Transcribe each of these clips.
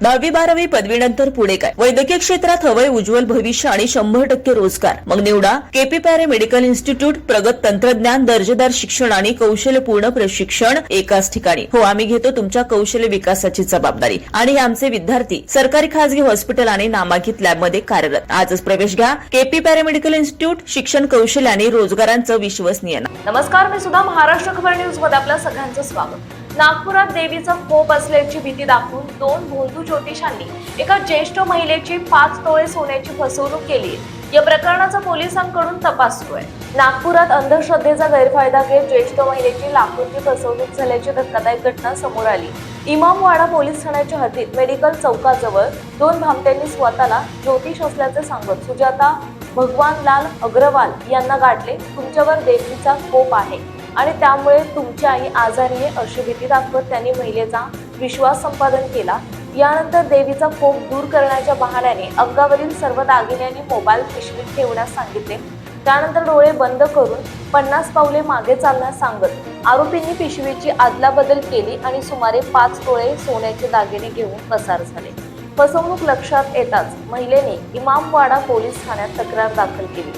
10वी-12वी पदवीनंतर पुढे काय? वैद्यकीय क्षेत्रात हवंय उज्ज्वल भविष्य आणि 100% रोजगार. मग निवडा केपी पॅरे मेडिकल इन्स्टिट्यूट. प्रगत तंत्रज्ञान, दर्जेदार शिक्षण आणि कौशल्यपूर्ण प्रशिक्षण एकाच ठिकाणी. हो, आम्ही घेतो तुमच्या कौशल्य विकासाची जबाबदारी आणि हे आमचे विद्यार्थी सरकारी खासगी हॉस्पिटल आणि नामांकित लॅबमध्ये कार्यरत. आजच प्रवेश घ्या केपी पॅरे मेडिकल इन्स्टिट्यूट. शिक्षण, कौशल्य आणि रोजगारांचं विश्वसनीय नाव. नमस्कार, मी सुद्धा महाराष्ट्र खबर न्यूज मध्ये आपल्या सगळ्यांचं स्वागत. नागपुरात देवीचा कोप असल्याची भीती दाखवून 2 भोंदू ज्योतिषांनी एका ज्येष्ठ महिलेची 5 तोळे सोन्याची फसवणूक केली. या प्रकरणाचा पोलिसांकडून तपास सुरू आहे. नागपुरात अंधश्रद्धेचा गैरफायदा घेत ज्येष्ठ महिलेची लाखोंची फसवणूक झाल्याची धक्कादायक घटना समोर आली. इमामवाडा पोलीस ठाण्याच्या हद्दीत मेडिकल चौकाजवळ 2 भामट्यांनी स्वतःला ज्योतिष असल्याचे सांगत सुजाता भगवानलाल अग्रवाल यांना गाठले. तुमच्यावर देवीचा कोप आहे आणि त्यामुळे तुमची आई आजारी आहे अशी भीती दाखवत त्यांनी महिलेचा विश्वास संपादन केला. यानंतर देवीचा कोप दूर करण्याच्या बहाण्याने अंगावरील सर्व दागिने आणि मोबाईल पिशवीत ठेवण्यास सांगितले. त्यानंतर डोळे बंद करून 50 पावले मागे चालण्यास सांगत आरोपींनी पिशवीची अदलाबदल केली आणि सुमारे 5 तोळे सोन्याचे दागिने घेऊन पसार झाले. फसवणूक लक्षात येताच महिलेने इमामवाडा पोलीस ठाण्यात तक्रार दाखल केली.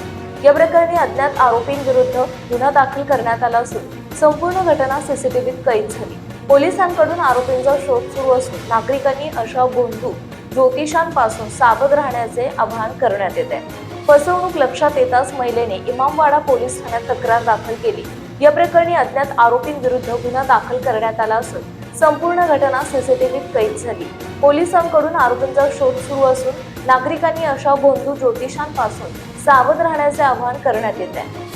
या प्रकरणी अज्ञात आरोपींविरुद्ध गुन्हा दाखल करण्यात आला असून संपूर्ण घटना सीसीटीव्हीत कैद झाली. पोलिसांकडून आरोपींचा शोध सुरू असून नागरिकांनी अशा भोंदू ज्योतिषांपासून सावध राहण्याचे आवाहन करण्यात येत आहे. फसवणूक लक्षात येताच महिलेने इमामवाडा पोलीस ठाण्यात तक्रार दाखल केली. या प्रकरणी अज्ञात आरोपींविरुद्ध गुन्हा दाखल करण्यात आला असून संपूर्ण घटना सीसीटीव्हीत कैद झाली. पोलिसांकडून आरोपींचा शोध सुरू असून नागरिकांनी अशा भोंदू ज्योतिषांपासून सावध राहण्याचे आवाहन करण्यात येत आहे.